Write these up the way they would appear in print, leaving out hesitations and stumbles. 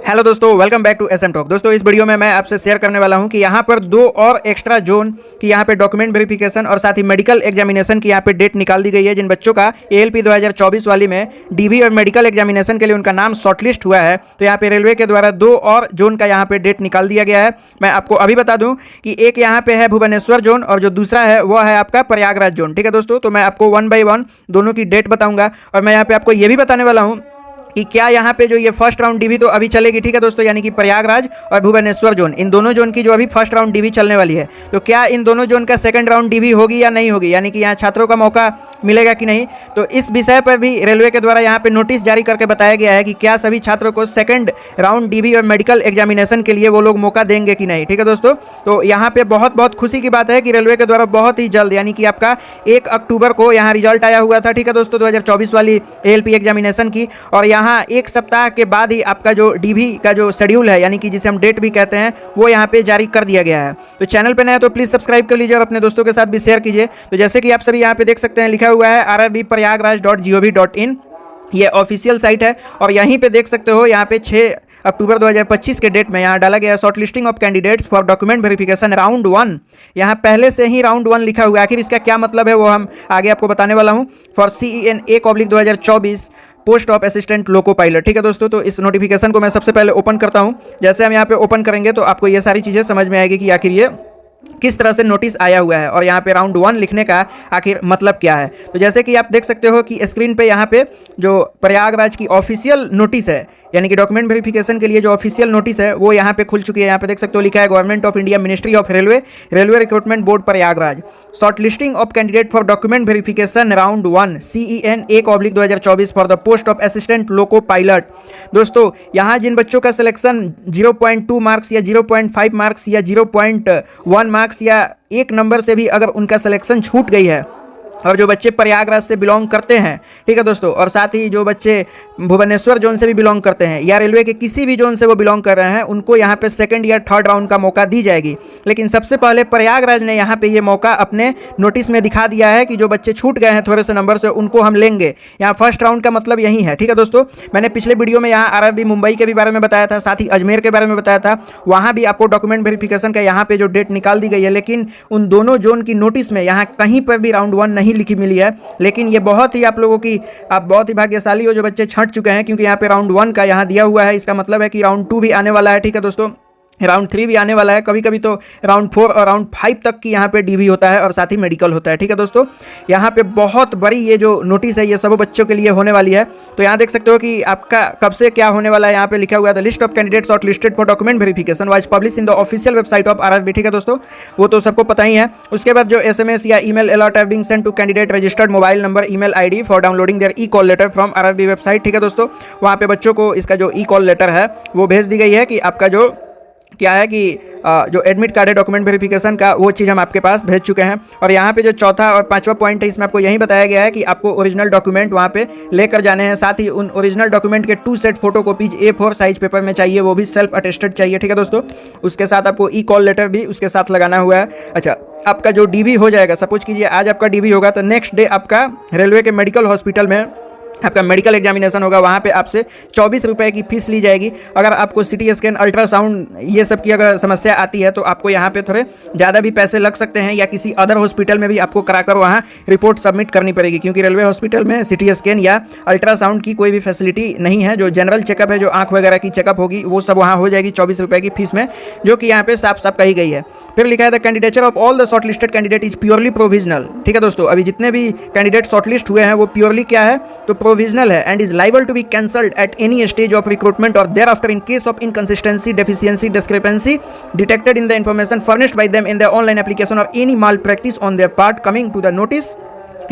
Hello दोस्तों, welcome back to SM talk. दोस्तों, इस वीडियो में मैं आपसे शेयर करने वाला हूं कि यहां पर दो और एक्स्ट्रा जोन की यहां पे डॉक्यूमेंट वेरिफिकेशन और साथ ही मेडिकल एग्जामिनेशन की यहां पे डेट निकाल दी गई है। जिन बच्चों का एएलपी 2024 वाली में डीवी और मेडिकल एग्जामिनेशन के लिए उनका नाम शॉर्टलिस्ट हुआ है, तो यहाँ पे रेलवे के द्वारा दो और जोन का यहाँ पे डेट निकाल दिया गया है। मैं आपको अभी बता दूं कि एक यहाँ पे है भुवनेश्वर जोन और जो दूसरा है वो है आपका प्रयागराज जोन। ठीक है दोस्तों, तो मैं आपको 1 बाय 1 दोनों की डेट बताऊंगा और मैं यहाँ पे आपको ये भी बताने वाला हूँ कि क्या यहाँ पे जो ये फर्स्ट राउंड डीवी तो अभी चलेगी। ठीक है दोस्तों, यानी कि प्रयागराज और भुवनेश्वर जोन, इन दोनों जोन की जो अभी फर्स्ट राउंड डीवी चलने वाली है, तो क्या इन दोनों जोन का सेकंड राउंड डीवी होगी या नहीं होगी, यानी कि यहाँ छात्रों का मौका मिलेगा कि नहीं। तो इस विषय पर भी रेलवे के द्वारा यहाँ पे नोटिस जारी करके बताया गया है कि क्या सभी छात्रों को सेकंड राउंड डीवी और मेडिकल एग्जामिनेशन के लिए वो लोग मौका देंगे कि नहीं। ठीक है दोस्तों, तो यहाँ पे बहुत बहुत खुशी की बात है कि रेलवे के द्वारा बहुत ही जल्द, यानी कि आपका 1 अक्टूबर को यहाँ रिजल्ट आया हुआ था। ठीक है दोस्तों, 2024 वाली एएलपी एग्जामिनेशन की, और यहाँ एक सप्ताह के बाद ही आपका जो डीवी का जो शेड्यूल है, यानी कि जिसे हम डेट भी कहते हैं, वो यहाँ पे जारी कर दिया गया है। तो चैनल पे नया तो प्लीज सब्सक्राइब कर लीजिए और अपने दोस्तों के साथ भी शेयर कीजिए। तो जैसे कि आप सभी यहाँ पे देख सकते हैं, लिखा हुआ है rrbprayagraj.gov.in, ये ऑफिशियल साइट है। और यहीं पे देख सकते हो, यहाँ पे 6 अक्टूबर 2025 के डेट में यहाँ डाला गया short listing of candidates for document verification round 1। यहाँ पहले से ही राउंड 1 लिखा हुआ है। आखिर इसका क्या मतलब है वो हम आगे आपको बताने वाला हूँ। For CEN 1/2024 post of assistant loco pilot. ठीक है दोस्तों, तो इस नोटिफिकेशन को मैं सबसे पहले ओपन करता हूं। जैसे हम यहाँ पे ओपन करेंगे तो आपको ये सारी चीज़ें समझ में आएगी कि आखिर ये किस तरह से नोटिस आया हुआ है और यहाँ पे राउंड 1 लिखने का आखिर मतलब क्या है। तो जैसे कि आप देख सकते हो कि स्क्रीन पे यहाँ पे जो प्रयागराज की ऑफिशियल नोटिस है, यानी कि डॉक्यूमेंट वेरिफिकेशन के लिए जो ऑफिशियल नोटिस है, वो यहाँ पे खुल चुकी है। यहाँ पे देख सकते हो लिखा है government of India, ministry of railway, railway recruitment board Prayagraj, short listing of candidate for document verification round 1 CEN 1/2024 for the post of assistant loco pilot. दोस्तों, यहाँ जिन बच्चों का सिलेक्शन 0.2 मार्क्स या 0.5 मार्क्स या 0.1 मार्क्स या 1 नंबर से भी अगर उनका सिलेक्शन छूट गई है, और जो बच्चे प्रयागराज से बिलोंग करते हैं, ठीक है दोस्तों, और साथ ही जो बच्चे भुवनेश्वर जोन से भी बिलोंग करते हैं या रेलवे के किसी भी जोन से वो बिलोंग कर रहे हैं, उनको यहाँ पे सेकंड या थर्ड राउंड का मौका दी जाएगी। लेकिन सबसे पहले प्रयागराज ने यहाँ पे ये मौका अपने नोटिस में दिखा दिया है कि जो बच्चे छूट गए हैं थोड़े से नंबर से, उनको हम लेंगे। यहाँ फर्स्ट राउंड का मतलब यही है। ठीक है दोस्तों, मैंने पिछले वीडियो में यहाँ RRB मुंबई के भी बारे में बताया था, साथ ही अजमेर के बारे में बताया था। वहाँ भी आपको डॉक्यूमेंट वेरिफिकेशन का यहाँ पे जो डेट निकाल दी गई है, लेकिन उन दोनों जोन की नोटिस में यहाँ कहीं पर भी राउंड 1 नहीं लिखी मिली है। लेकिन ये बहुत ही आप लोगों की, आप बहुत ही भाग्यशाली हो जो बच्चे छट चुके हैं, क्योंकि यहाँ पे राउंड 1 का यहाँ दिया हुआ है। इसका मतलब है कि राउंड 2 भी आने वाला है। ठीक है दोस्तों, राउंड 3 भी आने वाला है। कभी कभी तो राउंड 4 और राउंड 5 तक की यहाँ पे डीवी होता है और साथ ही मेडिकल होता है। ठीक है दोस्तों, यहाँ पे बहुत बड़ी ये जो नोटिस है, ये सब बच्चों के लिए होने वाली है। तो यहाँ देख सकते हो कि आपका कब से क्या होने वाला है। यहाँ पे लिखा हुआ है the list of candidates short listed for document verification was publish in the official website of RRB। ठीक है दोस्तों, वो तो सबको पता ही है। उसके बाद जो SMS या email alert have been sent to candidate registered mobile number, email ID for downloading there e call letter from RRB website. ठीक है दोस्तों, वहाँ पे बच्चों को इसका जो ई-कॉल लेटर है वो भेज दी गई है कि आपका जो क्या है कि जो एडमिट कार्ड है डॉक्यूमेंट वेरिफिकेशन का, वो चीज़ हम आपके पास भेज चुके हैं। और यहाँ पे जो चौथा और पांचवा पॉइंट है, इसमें आपको यही बताया गया है कि आपको ओरिजिनल डॉक्यूमेंट वहाँ पे लेकर जाने हैं। साथ ही उन ओरिजिनल डॉक्यूमेंट के 2 set photo copies A4 size paper में चाहिए, वो भी सेल्फ अटेस्टेड चाहिए। ठीक है दोस्तों, उसके साथ आपको ई-कॉल लेटर भी उसके साथ लगाना हुआ है। अच्छा, आपका जो डीवी हो जाएगा, सपोज कीजिए आज आपका डीवी होगा, तो नेक्स्ट डे आपका रेलवे के मेडिकल हॉस्पिटल में आपका मेडिकल एग्जामिनेशन होगा। वहाँ पे आपसे 24 रुपये की फीस ली जाएगी। अगर आपको CT स्कैन, अल्ट्रासाउंड, ये सब की अगर समस्या आती है तो आपको यहाँ पे थोड़े ज़्यादा भी पैसे लग सकते हैं, या किसी अदर हॉस्पिटल में भी आपको कराकर वहाँ रिपोर्ट सबमिट करनी पड़ेगी, क्योंकि रेलवे हॉस्पिटल में CT स्कैन या अल्ट्रासाउंड की कोई भी फैसिलिटी नहीं है। जो जनरल चेकअप है, जो आँख वगैरह की चेकअप होगी, वो सब वहाँ हो जाएगी 24 रुपये की फीस में, जो कि यहाँ पे साफ साफ कही गई है। फिर लिखा है the candidature of all the short listed candidate is purely provisional. ठीक है दोस्तों, अभी जितने भी कैंडिडेट शॉर्टलिस्ट हुए हैं वो प्योरली क्या है, तो प्रोविजनल है, and is liable to be cancelled at any stage of recruitment or thereafter in case of inconsistency, deficiency, discrepancy detected in the information furnished by them in their online application or any malpractice on their part coming to the notice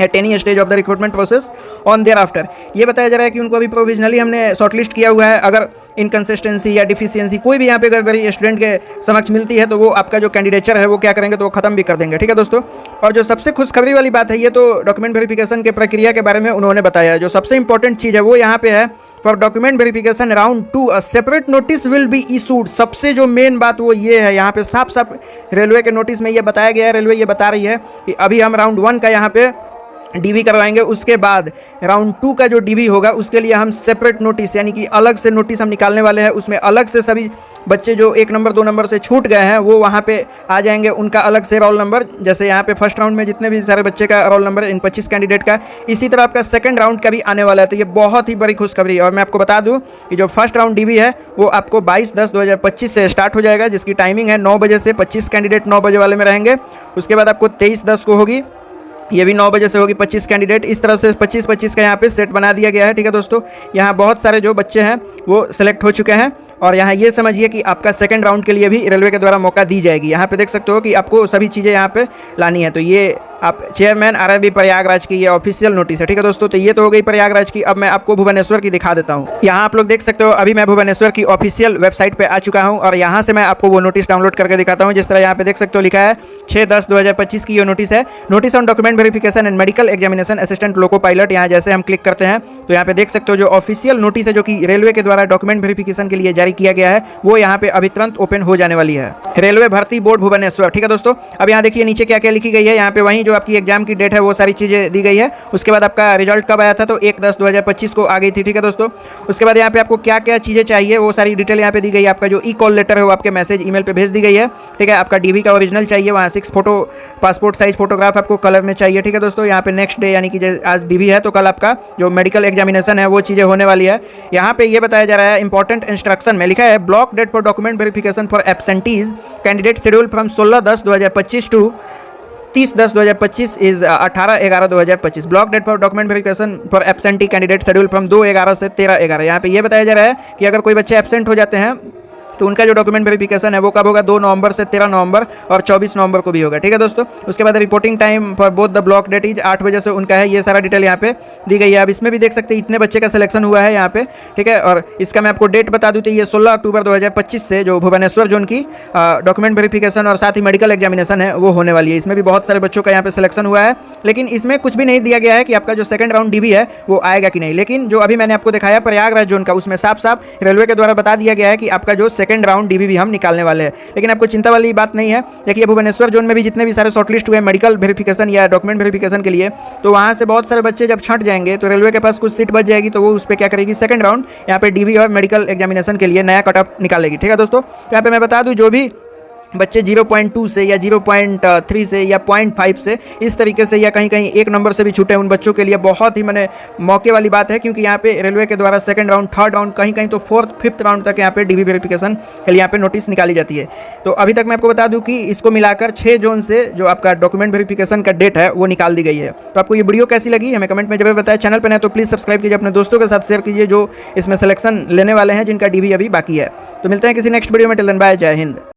at any stage of the recruitment process on their after. ये बताया जा रहा है कि उनको अभी provisionally हमने shortlist किया हुआ है। अगर इनकन्सिस्टेंसी या डिफिशियंसी कोई भी यहाँ पे अगर स्टूडेंट के समक्ष मिलती है, तो वो आपका जो कैंडिडेचर है वो क्या करेंगे, तो वो खत्म भी कर देंगे। ठीक है दोस्तों, और जो सबसे खुशखबरी वाली बात है, ये तो डॉक्यूमेंट वेरिफिकेशन के प्रक्रिया के बारे में उन्होंने बताया है। जो सबसे इंपॉर्टेंट चीज़ है वो यहाँ पे है, for document verification round 2 a separate notice will be issued. सबसे जो मेन बात वो ये है, यहाँ पे साफ साफ रेलवे के नोटिस में ये बताया गया है, रेलवे ये बता रही है कि अभी हम राउंड 1 का यहाँ पे डीवी करवाएंगे, उसके बाद राउंड 2 का जो डीवी होगा उसके लिए हम सेपरेट नोटिस यानी कि अलग से नोटिस हम निकालने वाले हैं। उसमें अलग से सभी बच्चे जो 1 नंबर 2 नंबर से छूट गए हैं वो वहाँ पे आ जाएंगे, उनका अलग से रोल नंबर, जैसे यहाँ पे फर्स्ट राउंड में जितने भी सारे बच्चे का रोल नंबर इन 25 कैंडिडेट का, इसी तरह आपका सेकंड राउंड का भी आने वाला है। तो ये बहुत ही बड़ी खुशखबरी है। और मैं आपको बता दूँ कि जो फर्स्ट राउंड डीवी है वो आपको 22/10/2025 से स्टार्ट हो जाएगा, जिसकी टाइमिंग है 9 बजे से। 25 कैंडिडेट 9 बजे वाले में रहेंगे। उसके बाद आपको 23/10 को होगी, ये भी 9 बजे से होगी 25 कैंडिडेट। इस तरह से 25-25 का यहाँ पे सेट बना दिया गया है। ठीक है दोस्तों, यहाँ बहुत सारे जो बच्चे हैं वो सिलेक्ट हो चुके हैं। और यहाँ ये समझिए कि आपका सेकंड राउंड के लिए भी रेलवे के द्वारा मौका दी जाएगी। यहाँ पे देख सकते हो कि आपको सभी चीज़ें यहाँ पे लानी है। तो ये आप चेयरमैन आरआरबी प्रयागराज की ये ऑफिशियल नोटिस है। ठीक है दोस्तों, तो ये तो हो गई प्रयागराज की। अब मैं आपको भुवनेश्वर की दिखा देता हूँ। यहाँ आप लोग देख सकते हो अभी मैं भुवनेश्वर की ऑफिशियल वेबसाइट पे आ चुका हूँ और यहाँ से मैं आपको वो नोटिस डाउनलोड करके दिखाता हूँ। जिस तरह यहाँ पे देख सकते हो लिखा है 6/10/2025 की ये नोटिस है, notice on document verification and medical examination assistant loco pilot. यहाँ जैसे हम क्लिक करते हैं तो यहाँ पे देख सकते हो जो ऑफिशियल नोटिस है जो कि रेलवे के द्वारा डॉक्यूमेंट वेरिफिकेशन के लिए जारी किया गया है वो यहाँ पे अभी तुरंत ओपन हो जाने वाली है। रेलवे भर्ती बोर्ड भुवनेश्वर। ठीक है दोस्तों, अब यहाँ देखिए नीचे क्या क्या लिखी गई है। यहाँ पे वहीं जो आपकी एग्जाम की डेट है वो सारी चीज़ें दी गई है। उसके बाद आपका रिजल्ट कब आया था तो 1/10/2025 को आ गई थी। ठीक है दोस्तों, उसके बाद यहाँ पे आपको क्या क्या चीज़ें चाहिए वो सारी डिटेल यहाँ पे दी गई है। आपका जो ई कॉल लेटर है वो आपके मैसेज ईमेल पे भेज दी गई है। ठीक है, आपका डीवी का ओरिजिनल चाहिए, वहाँ 6 फोटो पासपोर्ट साइज फोटोग्राफ आपको कलर में चाहिए। ठीक है दोस्तों, यहाँ पे नेक्स्ट डे यानी कि आज डीवी है तो कल आपका जो मेडिकल एग्जामिनेशन है वो चीज़ें होने वाली है। यहाँ पे ये बताया जा रहा है इंपॉर्टेंट इंस्ट्रक्शन में लिखा है block date for document verification for absentees candidate schedule from 16/10/2025 to 30/10/2025 is 18/11/2025। Block date for document verification for absentee candidate schedule from 2/11 से 13/11। यहाँ पे ये बताया जा रहा है कि अगर कोई बच्चे एब्सेंट हो जाते हैं तो उनका जो डॉक्यूमेंट वेरिफिकेशन है वो कब होगा, 2 नवंबर से 13 नवंबर और 24 नवंबर को भी होगा। ठीक है दोस्तों, उसके बाद reporting time for both the block date is 8 बजे से उनका है। ये सारा डिटेल यहाँ पे दी गई है। अब इसमें भी देख सकते हैं इतने बच्चे का सिलेक्शन हुआ है यहाँ पे। ठीक है, और इसका मैं आपको डेट बता दूँ तो ये 16 अक्टूबर 2025 से जो भुवनेश्वर जोन की डॉक्यूमेंट वेरिफिकेशन और साथ ही मेडिकल एग्जामिनेशन है वो होने वाली है। इसमें भी बहुत सारे बच्चों का यहाँ पे सिलेक्शन हुआ है, लेकिन इसमें कुछ भी नहीं दिया गया है कि आपका जो सेकंड राउंड डीवी है वो आएगा कि नहीं। लेकिन जो अभी मैंने आपको दिखाया प्रयागराज जोन का, उसमें साफ साफ रेलवे के द्वारा बता दिया गया है कि आपका जो सेकंड राउंड डीवी भी हम निकालने वाले हैं। लेकिन आपको चिंता वाली बात नहीं है। देखिए भुवनेश्वर जोन में भी जितने भी सारे शॉर्टलिस्ट हुए मेडिकल वेरिफिकेशन या डॉक्यूमेंट वेरिफिकेशन के लिए, तो वहां से बहुत सारे बच्चे जब छंट जाएंगे तो रेलवे के पास कुछ सीट बच जाएगी, तो वो उस पर क्या करेगी, सेकंड राउंड यहाँ पे डीवी और मेडिकल एग्जामिनेशन के लिए नया कट ऑफ निकालेगी। ठीक है दोस्तों, तो यहाँ पे मैं बता दूं जो भी बच्चे 0.2 से या 0.3 से या 0.5 से इस तरीके से या कहीं कहीं 1 नंबर से भी छूटे उन बच्चों के लिए बहुत ही मैंने मौके वाली बात है, क्योंकि यहाँ पे रेलवे के द्वारा सेकंड राउंड, थर्ड राउंड, कहीं कहीं तो 4th 5th राउंड तक यहाँ पे डीवी वेरिफिकेशन के लिए यहाँ पे नोटिस निकाली जाती है। तो अभी तक मैं आपको बता दूँ कि इसको मिलाकर 6 जोन से जो आपका डॉक्यूमेंट वेरिफिकेशन का डेट है वो निकाल दी गई है। तो आपको ये वीडियो कैसी लगी हमें कमेंट में जरूर बताएं। चैनल पर है तो प्लीज़ सब्सक्राइब कीजिए, अपने दोस्तों के साथ शेयर कीजिए जो इसमें सिलेक्शन लेने वाले हैं जिनका डीवी अभी बाकी है। तो मिलते हैं किसी नेक्स्ट वीडियो में। टिल देन बाय, जय हिंद।